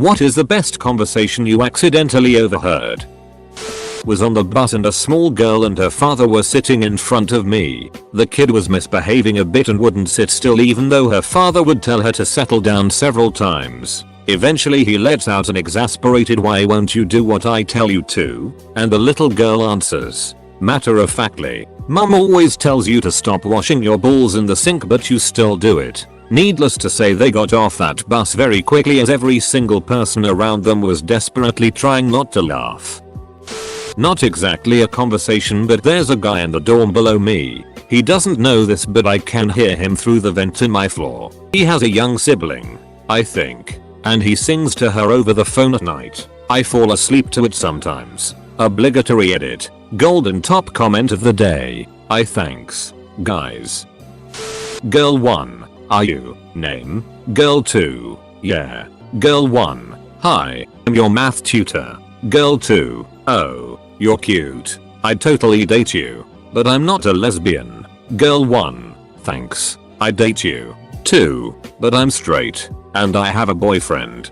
What is the best conversation you accidentally overheard? Was on the bus and a small girl and her father were sitting in front of me. The kid was misbehaving a bit and wouldn't sit still even though her father would tell her to settle down several times. Eventually he lets out an exasperated "Why won't you do what I tell you to?" And the little girl answers, matter of factly, "Mom always tells you to stop washing your balls in the sink but you still do it." Needless to say they got off that bus very quickly as every single person around them was desperately trying not to laugh. Not exactly a conversation, but there's a guy in the dorm below me. He doesn't know this but I can hear him through the vent in my floor. He has a young sibling, I think, and he sings to her over the phone at night. I fall asleep to it sometimes. Obligatory edit. Golden top comment of the day. I thanks. Guys. Girl 1. Are you? Name. Girl 2. Yeah. Girl 1. Hi, I'm your math tutor. Girl 2. Oh, you're cute. I'd totally date you. But I'm not a lesbian. Girl 1. Thanks. I'd date you. 2. But I'm straight. And I have a boyfriend.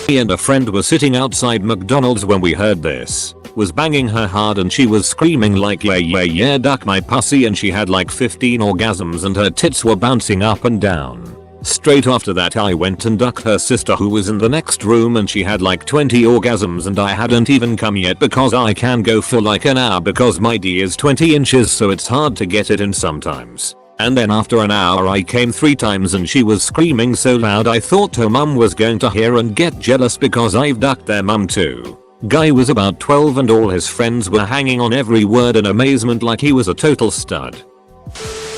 Me and a friend were sitting outside McDonald's when we heard this. Was banging her hard and she was screaming like "Yeah yeah yeah duck my pussy," and she had like 15 orgasms and her tits were bouncing up and down. Straight after that I went and ducked her sister who was in the next room and she had like 20 orgasms and I hadn't even come yet because I can go for like an hour because my D is 20 inches so it's hard to get it in sometimes. And then after an hour I came 3 times and she was screaming so loud I thought her mum was going to hear and get jealous because I've ducked their mum too. Guy was about 12 and all his friends were hanging on every word in amazement like he was a total stud.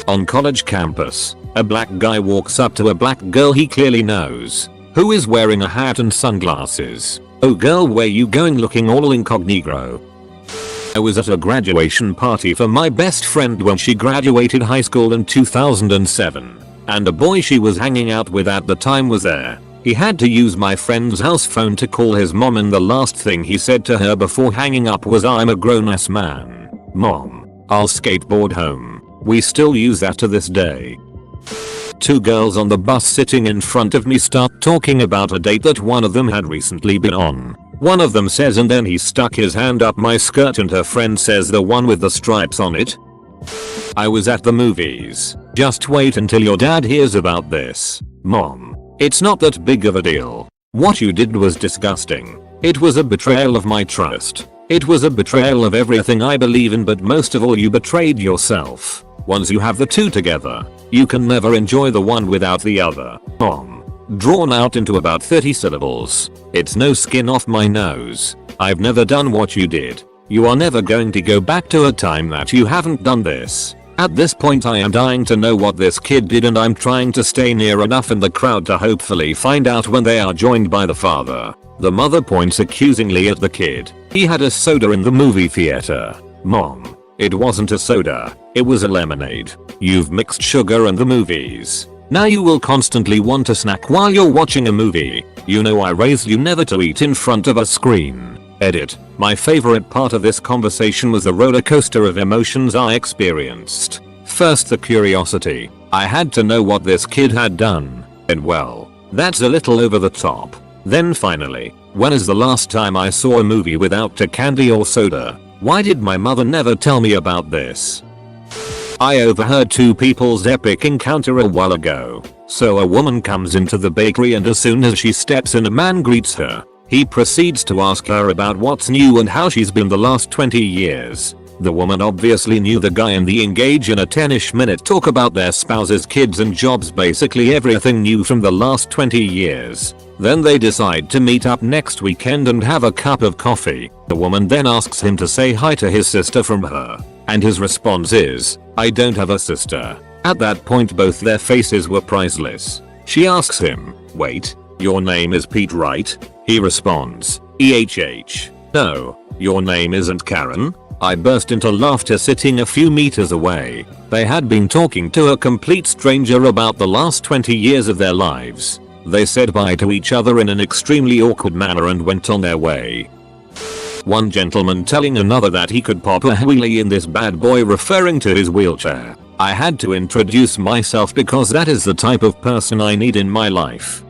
On college campus, a black guy walks up to a black girl he clearly knows, who is wearing a hat and sunglasses. "Oh girl, where you going looking all incognito?" I was at a graduation party for my best friend when she graduated high school in 2007, and a boy she was hanging out with at the time was there. He had to use my friend's house phone to call his mom and the last thing he said to her before hanging up was, "I'm a grown-ass man. Mom, I'll skateboard home." We still use that to this day. 2 girls on the bus sitting in front of me start talking about a date that one of them had recently been on. One of them says, "And then he stuck his hand up my skirt," and her friend says, "The one with the stripes on it?" I was at the movies. Just wait until your dad hears about this. Mom. It's not that big of a deal. What you did was disgusting. It was a betrayal of my trust. It was a betrayal of everything I believe in, but most of all you betrayed yourself. Once you have the two together, you can never enjoy the one without the other. Mom. Drawn out into about 30 syllables. It's no skin off my nose. I've never done what you did. You are never going to go back to a time that you haven't done this. At this point I am dying to know what this kid did and I'm trying to stay near enough in the crowd to hopefully find out when they are joined by the father. The mother points accusingly at the kid. "He had a soda in the movie theater." Mom. It wasn't a soda. It was a lemonade. You've mixed sugar in the movies. Now you will constantly want a snack while you're watching a movie. You know I raised you never to eat in front of a screen. Edit. My favorite part of this conversation was the roller coaster of emotions I experienced. First the curiosity. I had to know what this kid had done. And well, that's a little over the top. Then finally, when is the last time I saw a movie without a candy or soda? Why did my mother never tell me about this? I overheard 2 people's epic encounter a while ago. So a woman comes into the bakery and as soon as she steps in a man greets her. He proceeds to ask her about what's new and how she's been the last 20 years. The woman obviously knew the guy and they engage in a 10ish minute talk about their spouses, kids and jobs, basically everything new from the last 20 years. Then they decide to meet up next weekend and have a cup of coffee. The woman then asks him to say hi to his sister from her. And his response is, "I don't have a sister." At that point both their faces were priceless. She asks him, "Wait, your name is Pete, right?" He responds, "EHH. No, your name isn't Karen." I burst into laughter sitting a few meters away. They had been talking to a complete stranger about the last 20 years of their lives. They said bye to each other in an extremely awkward manner and went on their way. One gentleman telling another that he could pop a wheelie in this bad boy, referring to his wheelchair. I had to introduce myself because that is the type of person I need in my life.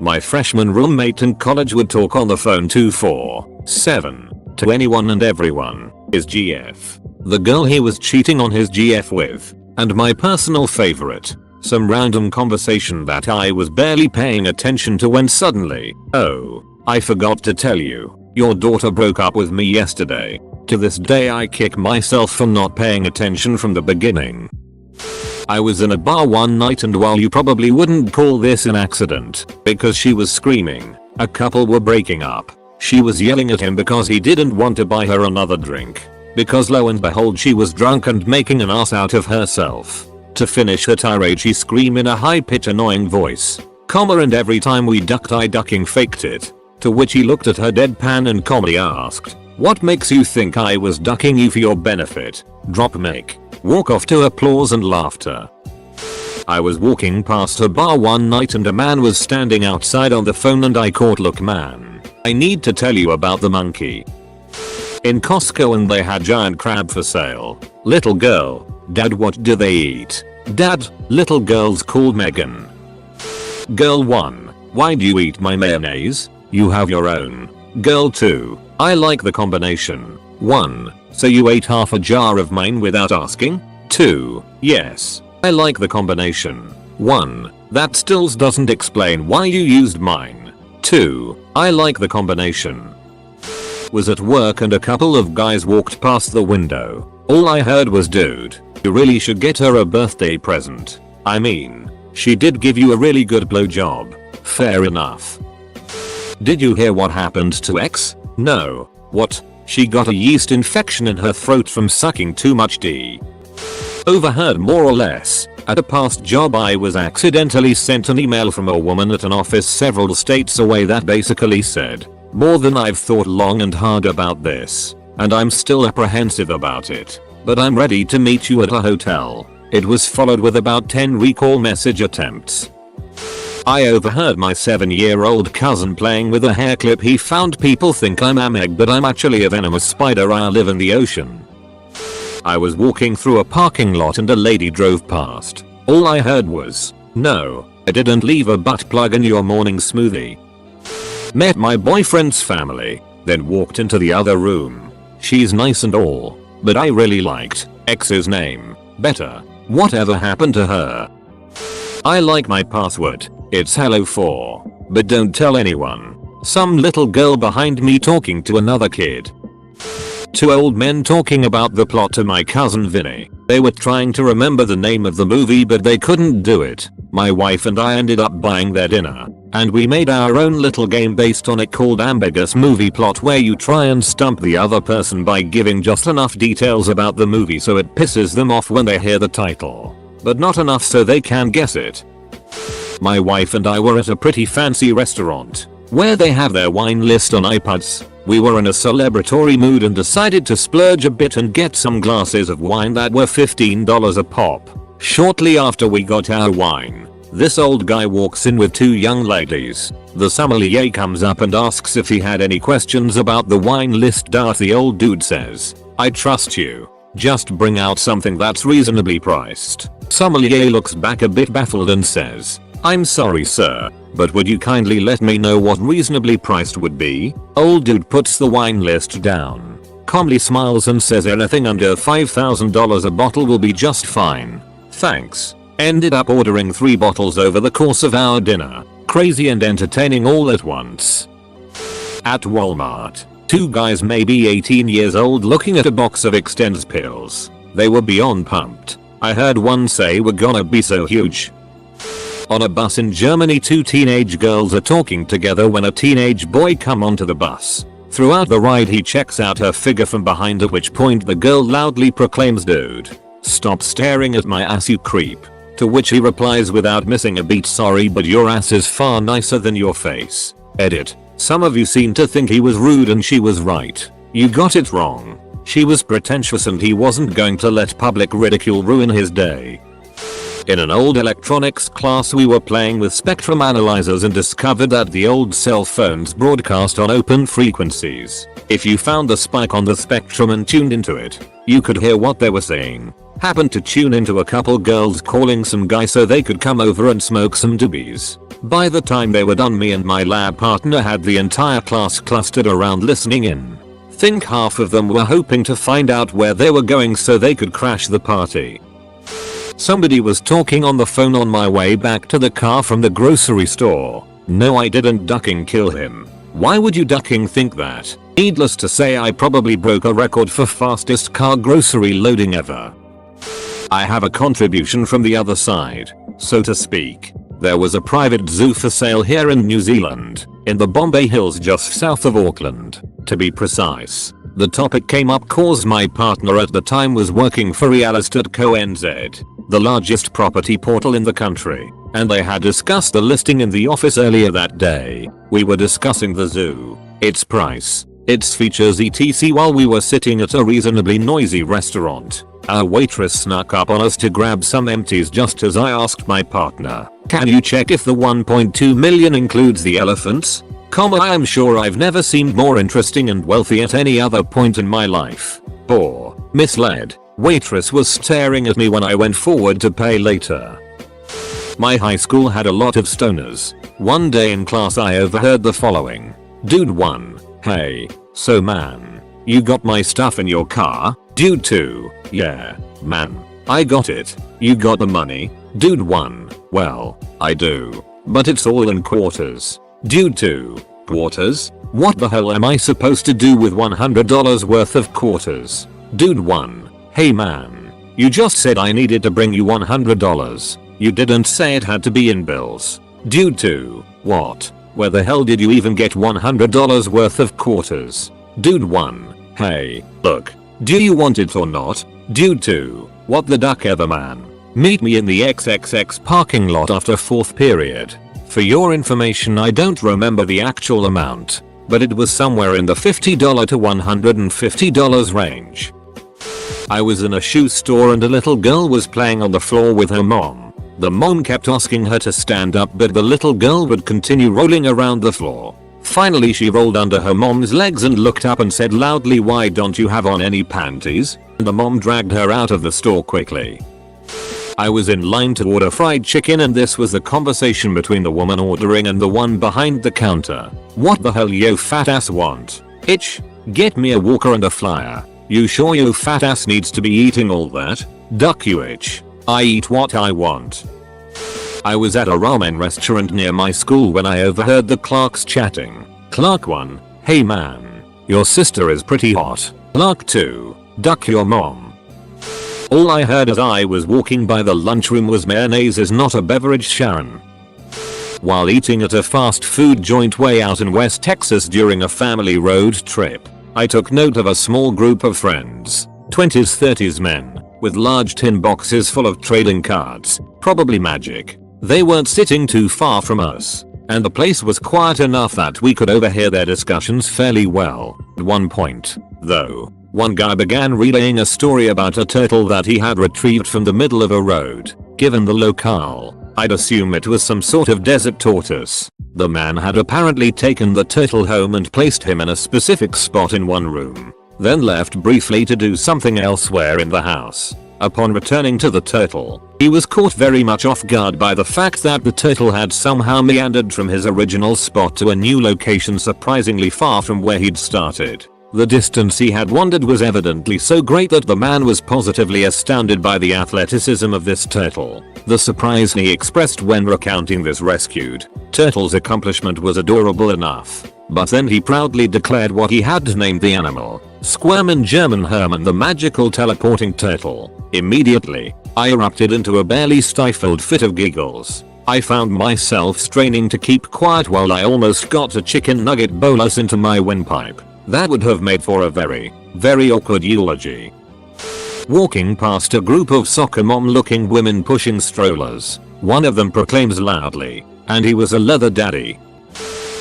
My freshman roommate in college would talk on the phone 24/7 to anyone and everyone. His GF. The girl he was cheating on his GF with. And my personal favorite. Some random conversation that I was barely paying attention to when suddenly, oh, I forgot to tell you, your daughter broke up with me yesterday. To this day I kick myself for not paying attention from the beginning. I was in a bar one night and while you probably wouldn't call this an accident, because she was screaming, a couple were breaking up. She was yelling at him because he didn't want to buy her another drink. Because lo and behold she was drunk and making an ass out of herself. To finish her tirade she screamed in a high-pitched annoying voice, and every time we ducked I ducking faked it. To which he looked at her deadpan and calmly asked, what makes you think I was ducking you for your benefit? Drop mic. Walk off to applause and laughter. I was walking past her bar one night and a man was standing outside on the phone and I caught look man. I need to tell you about the monkey. In Costco and they had giant crab for sale. Little girl, dad what do they eat? Dad, little girl's called Megan. Girl 1, why do you eat my mayonnaise? You have your own. Girl 2, I like the combination. 1, so you ate half a jar of mine without asking? 2, yes, I like the combination. 1, that still doesn't explain why you used mine. 2, I like the combination. Was at work and a couple of guys walked past the window. All I heard was dude, you really should get her a birthday present. I mean, she did give you a really good blowjob. Fair enough. Did you hear what happened to X? No. What? She got a yeast infection in her throat from sucking too much D. Overheard more or less. At a past job I was accidentally sent an email from a woman at an office several states away that basically said, more than I've thought long and hard about this, and I'm still apprehensive about it, but I'm ready to meet you at a hotel. It was followed with about 10 recall message attempts. I overheard my 7-year-old cousin playing with a hair clip. He found people think I'm a meg but I'm actually a venomous spider. I live in the ocean. I was walking through a parking lot and a lady drove past. All I heard was, no, I didn't leave a butt plug in your morning smoothie. Met my boyfriend's family, then walked into the other room. She's nice and all, but I really liked X's name better. Whatever happened to her? I like my password. It's hello4, but don't tell anyone. Some little girl behind me talking to another kid. 2 old men talking about the plot to my cousin Vinny. They were trying to remember the name of the movie but they couldn't do it. My wife and I ended up buying their dinner, and we made our own little game based on it called Ambiguous Movie Plot, where you try and stump the other person by giving just enough details about the movie so it pisses them off when they hear the title, but not enough so they can guess it. My wife and I were at a pretty fancy restaurant, where they have their wine list on iPads. We were in a celebratory mood and decided to splurge a bit and get some glasses of wine that were $15 a pop. Shortly after we got our wine, this old guy walks in with 2 young ladies. The sommelier comes up and asks if he had any questions about the wine list. The old dude says, I trust you. Just bring out something that's reasonably priced. Sommelier looks back a bit baffled and says, I'm sorry sir, but would you kindly let me know what reasonably priced would be? Old dude puts the wine list down, calmly smiles and says anything under $5,000 a bottle will be just fine. Thanks. Ended up ordering 3 bottles over the course of our dinner. Crazy and entertaining all at once. At Walmart, 2 guys maybe 18 years old looking at a box of Extends pills. They were beyond pumped. I heard one say we're gonna be so huge. On a bus in Germany, 2 teenage girls are talking together when a teenage boy come onto the bus. Throughout the ride he checks out her figure from behind, at which point the girl loudly proclaims, dude, stop staring at my ass you creep. To which he replies without missing a beat, sorry but your ass is far nicer than your face. Edit. Some of you seem to think he was rude and she was right. You got it wrong. She was pretentious and he wasn't going to let public ridicule ruin his day. In an old electronics class we were playing with spectrum analyzers and discovered that the old cell phones broadcast on open frequencies. If you found the spike on the spectrum and tuned into it, you could hear what they were saying. Happened to tune into a couple girls calling some guy so they could come over and smoke some doobies. By the time they were done, me and my lab partner had the entire class clustered around listening in. Think half of them were hoping to find out where they were going so they could crash the party. Somebody was talking on the phone on my way back to the car from the grocery store. No, I didn't ducking kill him. Why would you ducking think that? Needless to say, I probably broke a record for fastest car grocery loading ever. I have a contribution from the other side, so to speak. There was a private zoo for sale here in New Zealand, in the Bombay Hills just south of Auckland, to be precise. The topic came up cause my partner at the time was working for realestate.co.nz, the largest property portal in the country, and they had discussed the listing in the office earlier that day. We were discussing the zoo, its price, its features etc. while we were sitting at a reasonably noisy restaurant. Our waitress snuck up on us to grab some empties just as I asked my partner, "Can you check if the 1.2 million includes the elephants?" I am sure I've never seemed more interesting and wealthy at any other point in my life. Poor, misled waitress was staring at me when I went forward to pay later. My high school had a lot of stoners. One day in class I overheard the following. Dude 1, "Hey, so man, you got my stuff in your car?" Dude 2, "Yeah, man, I got it. You got the money?" Dude 1, "Well, I do, but it's all in quarters." Dude 2, "Quarters? What the hell am I supposed to do with $100 worth of quarters?" Dude 1, "Hey man, you just said I needed to bring you $100. You didn't say it had to be in bills." Dude 2, "What? Where the hell did you even get $100 worth of quarters?" Dude 1, "Hey, look, do you want it or not?" Dude 2, "What the duck ever man. Meet me in the XXX parking lot after 4th period." For your information, I don't remember the actual amount, but it was somewhere in the $50 to $150 range. I was in a shoe store and a little girl was playing on the floor with her mom. The mom kept asking her to stand up, but the little girl would continue rolling around the floor. Finally she rolled under her mom's legs and looked up and said loudly, "Why don't you have on any panties?" The mom dragged her out of the store quickly. I was in line to order fried chicken and this was the conversation between the woman ordering and the one behind the counter. "What the hell yo fat ass want? Itch? Get me a walker and a flyer. You sure yo fat ass needs to be eating all that? Duck you itch. I eat what I want." I was at a ramen restaurant near my school when I overheard the clerks chatting. Clerk 1, "Hey man, your sister is pretty hot." Clerk 2, "Duck your mom." All I heard as I was walking by the lunchroom was "Mayonnaise is not a beverage, Sharon." While eating at a fast food joint way out in West Texas during a family road trip, I took note of a small group of friends, 20s 30s men, with large tin boxes full of trading cards, probably Magic. They weren't sitting too far from us, and the place was quiet enough that we could overhear their discussions fairly well. At one point, though, one guy began relaying a story about a turtle that he had retrieved from the middle of a road. Given the locale, I'd assume it was some sort of desert tortoise. The man had apparently taken the turtle home and placed him in a specific spot in one room, then left briefly to do something elsewhere in the house. Upon returning to the turtle, he was caught very much off guard by the fact that the turtle had somehow meandered from his original spot to a new location surprisingly far from where he'd started. The distance he had wandered was evidently so great that the man was positively astounded by the athleticism of this turtle. The surprise he expressed when recounting this rescued turtle's accomplishment was adorable enough, but then he proudly declared what he had named the animal, Squirm in German Hermann, the magical teleporting turtle. Immediately, I erupted into a barely stifled fit of giggles. I found myself straining to keep quiet while I almost got a chicken nugget bolus into my windpipe. That would have made for a very, very awkward eulogy. Walking past a group of soccer mom looking women pushing strollers, one of them proclaims loudly, "And he was a leather daddy."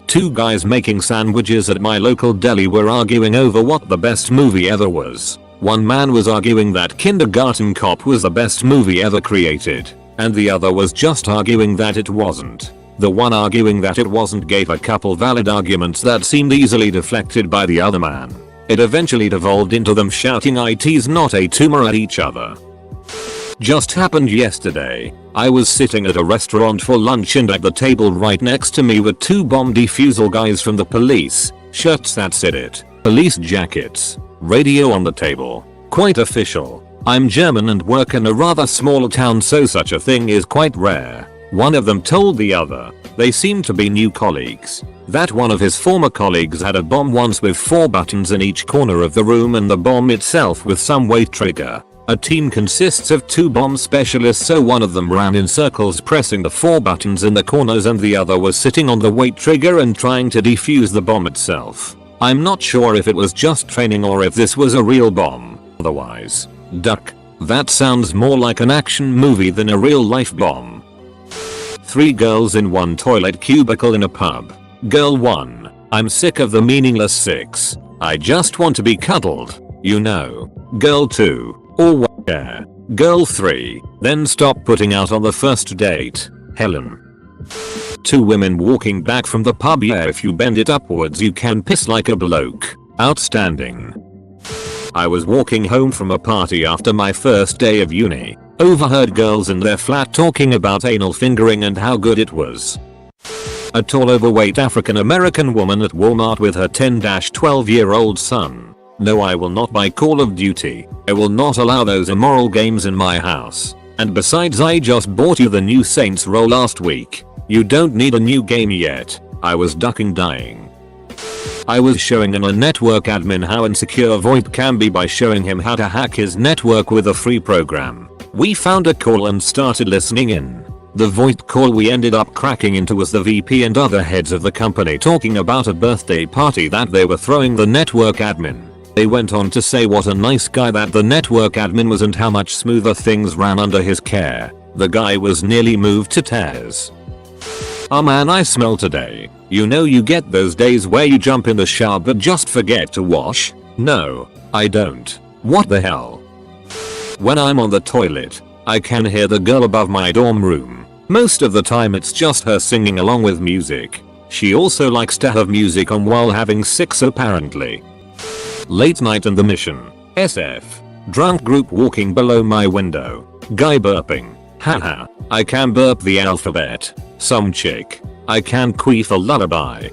Two guys making sandwiches at my local deli were arguing over what the best movie ever was. One man was arguing that Kindergarten Cop was the best movie ever created, and the other was just arguing that it wasn't. The one arguing that it wasn't gave a couple valid arguments that seemed easily deflected by the other man. It eventually devolved into them shouting "IT's not a tumor" at each other. Just happened yesterday. I was sitting at a restaurant for lunch and at the table right next to me were two bomb defusal guys from the police, shirts that said it, police jackets, radio on the table. Quite official. I'm German and work in a rather small town, so such a thing is quite rare. One of them told the other, they seemed to be new colleagues, that one of his former colleagues had a bomb once with 4 buttons in each corner of the room and the bomb itself with some weight trigger. A team consists of 2 bomb specialists, so one of them ran in circles pressing the 4 buttons in the corners and the other was sitting on the weight trigger and trying to defuse the bomb itself. I'm not sure if it was just training or if this was a real bomb. Otherwise, duck. That sounds more like an action movie than a real life bomb. 3 girls in one toilet cubicle in a pub. Girl 1. I'm sick of the meaningless 6. I just want to be cuddled. You know. Girl 2. Or yeah. Girl 3. Then stop putting out on the first date. Helen. 2 women walking back from the pub. Yeah, if you bend it upwards you can piss like a bloke. Outstanding. I was walking home from a party after my first day of uni. Overheard girls in their flat talking about anal fingering and how good it was. A tall overweight African American woman at Walmart with her 10-12-year-old son. No, I will not buy Call of Duty. I will not allow those immoral games in my house. And besides, I just bought you the new Saints Row last week. You don't need a new game yet. I was ducking dying. I was showing a network admin how insecure VoIP can be by showing him how to hack his network with a free program. We found a call and started listening in. The VoIP call we ended up cracking into was the VP and other heads of the company talking about a birthday party that they were throwing the network admin. They went on to say what a nice guy that the network admin was and how much smoother things ran under his care. The guy was nearly moved to tears. Oh man, I smell today. You know, you get those days where you jump in the shower but just forget to wash? No, I don't. What the hell? When I'm on the toilet, I can hear the girl above my dorm room. Most of the time it's just her singing along with music. She also likes to have music on while having sex apparently. Late night in the mission. SF. Drunk group walking below my window. Guy burping. Haha. I can burp the alphabet. Some chick. I can queef a lullaby.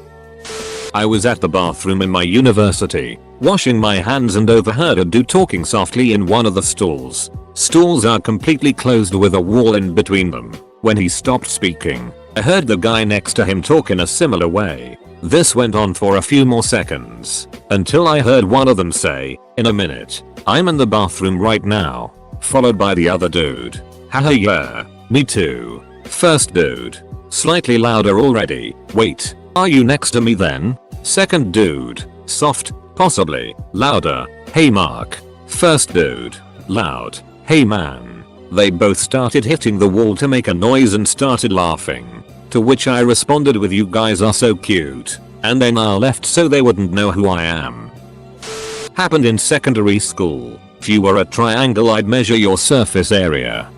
I was at the bathroom in my university, washing my hands and overheard a dude talking softly in one of the stalls. Stalls are completely closed with a wall in between them. When he stopped speaking, I heard the guy next to him talk in a similar way. This went on for a few more seconds, until I heard one of them say, "In a minute, I'm in the bathroom right now," followed by the other dude. Haha, yeah, me too. First dude. Slightly louder already. Wait, are you next to me then? Second dude. Soft, possibly. Louder. Hey Mark. First dude. Loud. Hey man. They both started hitting the wall to make a noise and started laughing. To which I responded with, "You guys are so cute." And then I left so they wouldn't know who I am. Happened in secondary school. If you were a triangle I'd measure your surface area.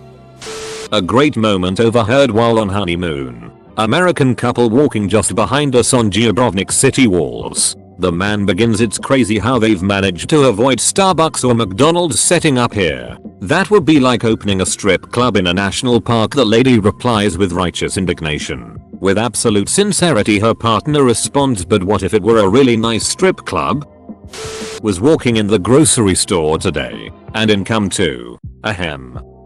A great moment overheard while on honeymoon. American couple walking just behind us on Dubrovnik city walls. The man begins, "It's crazy how they've managed to avoid Starbucks or McDonald's setting up here. That would be like opening a strip club in a national park." The lady replies with righteous indignation. With absolute sincerity her partner responds, "But what if it were a really nice strip club?" Was walking in the grocery store today, and in come two,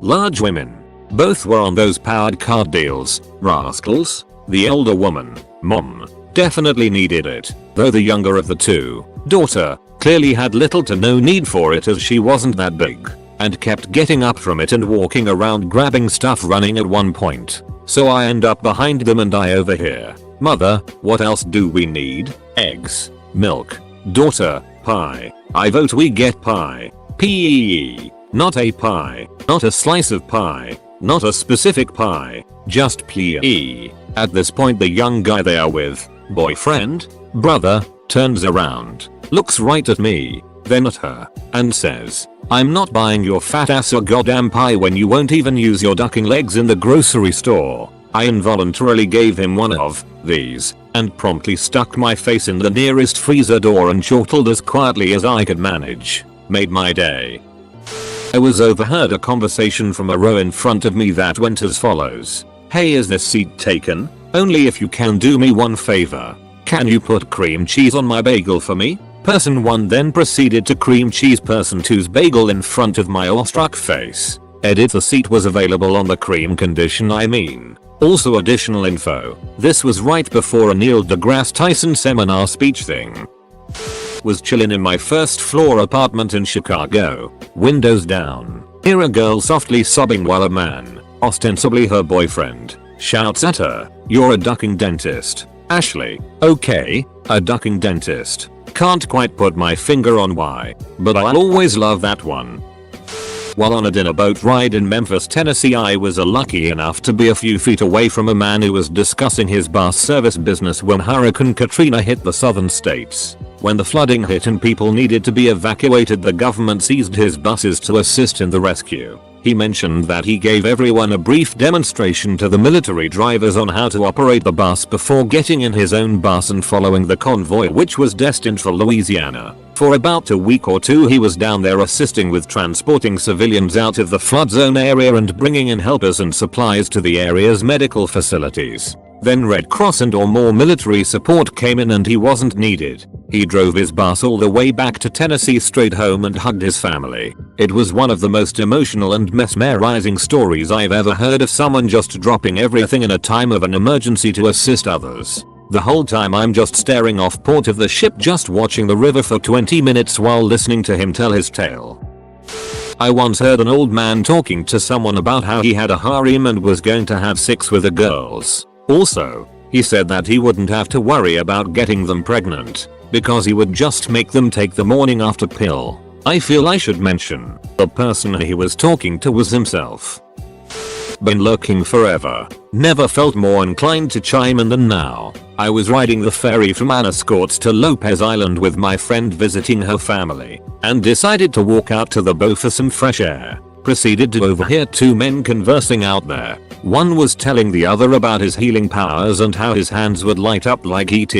large women. Both were on those powered card deals, rascals. The older woman, mom, definitely needed it, though the younger of the two, daughter, clearly had little to no need for it as she wasn't that big, and kept getting up from it and walking around grabbing stuff, running at one point. So I end up behind them and I overhear, "Mother, what else do we need? Eggs, milk." Daughter, "Pie. I vote we get pie. P-E-E. Not a pie, not a slice of pie. Not a specific pie, just please." At this point the young guy they are with, boyfriend, brother, turns around, looks right at me, then at her, and says, I'm not buying your fat ass a goddamn pie when you won't even use your ducking legs in the grocery store. I involuntarily gave him one of these and promptly stuck my face in the nearest freezer door and chortled as quietly as I could manage. Made my day. I was overheard a conversation from a row in front of me that went as follows. Hey, is this seat taken? Only if you can do me one favor. Can you put cream cheese on my bagel for me? Person 1 then proceeded to cream cheese person 2's bagel in front of my awestruck face. Edit: the seat was available on the cream condition I mean. Also additional info. This was right before a Neil deGrasse Tyson seminar speech thing. Was chillin' in my first floor apartment in Chicago. Windows down. Hear a girl softly sobbing while a man, ostensibly her boyfriend, shouts at her, "You're a ducking dentist." Ashley. Okay, a ducking dentist. Can't quite put my finger on why, but I'll always love that one. While on a dinner boat ride in Memphis, Tennessee, I was lucky enough to be a few feet away from a man who was discussing his bus service business when Hurricane Katrina hit the southern states. When the flooding hit and people needed to be evacuated, the government seized his buses to assist in the rescue. He mentioned that he gave everyone a brief demonstration to the military drivers on how to operate the bus before getting in his own bus and following the convoy, which was destined for Louisiana. For about a week or two he was down there assisting with transporting civilians out of the flood zone area and bringing in helpers and supplies to the area's medical facilities. Then Red Cross and or more military support came in and he wasn't needed. He drove his bus all the way back to Tennessee straight home and hugged his family. It was one of the most emotional and mesmerizing stories I've ever heard of someone just dropping everything in a time of an emergency to assist others. The whole time I'm just staring off port of the ship, just watching the river for 20 minutes while listening to him tell his tale. I once heard an old man talking to someone about how he had a harem and was going to have sex with the girls. Also, he said that he wouldn't have to worry about getting them pregnant, because he would just make them take the morning after pill. I feel I should mention, the person he was talking to was himself. Been lurking forever. Never felt more inclined to chime in than now. I was riding the ferry from Anascorts to Lopez Island with my friend visiting her family, and decided to walk out to the bow for some fresh air. Proceeded to overhear two men conversing out there. One was telling the other about his healing powers and how his hands would light up like ET.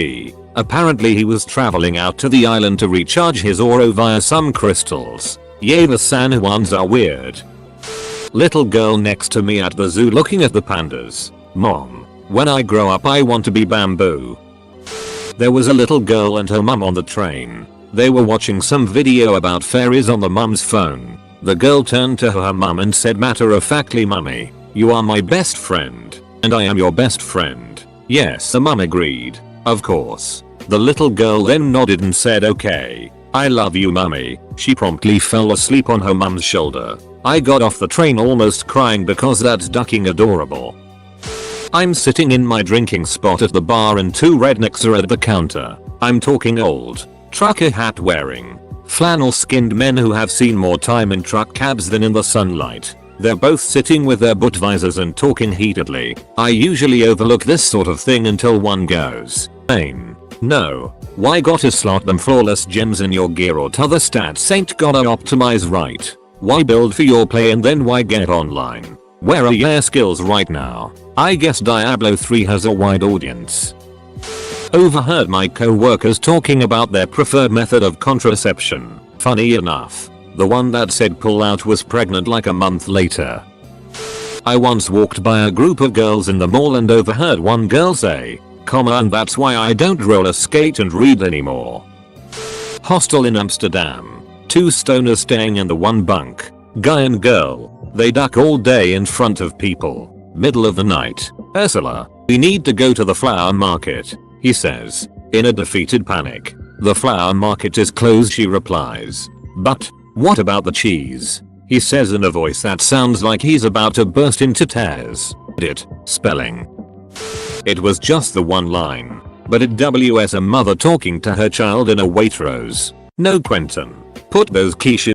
Apparently he was traveling out to the island to recharge his aura via some crystals. Yay, the San Juans are weird. Little girl next to me at the zoo looking at the pandas. Mom, when I grow up I want to be Bamboo. There was a little girl and her mum on the train. They were watching some video about fairies on the mum's phone. The girl turned to her mum and said matter-of-factly, "Mummy, you are my best friend, and I am your best friend." Yes, the mum agreed. Of course. The little girl then nodded and said, "Okay, I love you, Mummy." She promptly fell asleep on her mum's shoulder. I got off the train almost crying because that's ducking adorable. I'm sitting in my drinking spot at the bar and two rednecks are at the counter. I'm talking old, trucker hat wearing, flannel skinned men who have seen more time in truck cabs than in the sunlight. They're both sitting with their butt visors and talking heatedly. I usually overlook this sort of thing until one goes, "Aim. No. Why gotta slot them flawless gems in your gear or t'other stats ain't gotta optimize right? Why build for your play and then why get online? Where are your skills right now?" I guess Diablo 3 has a wide audience. Overheard my co-workers talking about their preferred method of contraception. Funny enough, the one that said pull out was pregnant like a month later. I once walked by a group of girls in the mall and overheard one girl say, "And that's why I don't roller skate and read anymore." Hostel in Amsterdam. Two stoners staying in the one bunk. Guy and girl. They duck all day in front of people. Middle of the night. "Ursula, we need to go to the flower market," he says, in a defeated panic. "The flower market is closed," she replies. "But, what about the cheese?" he says in a voice that sounds like he's about to burst into tears. Spelling. It was just the one line, but it was a mother talking to her child in a Waitrose. No, Quentin. Put those quiches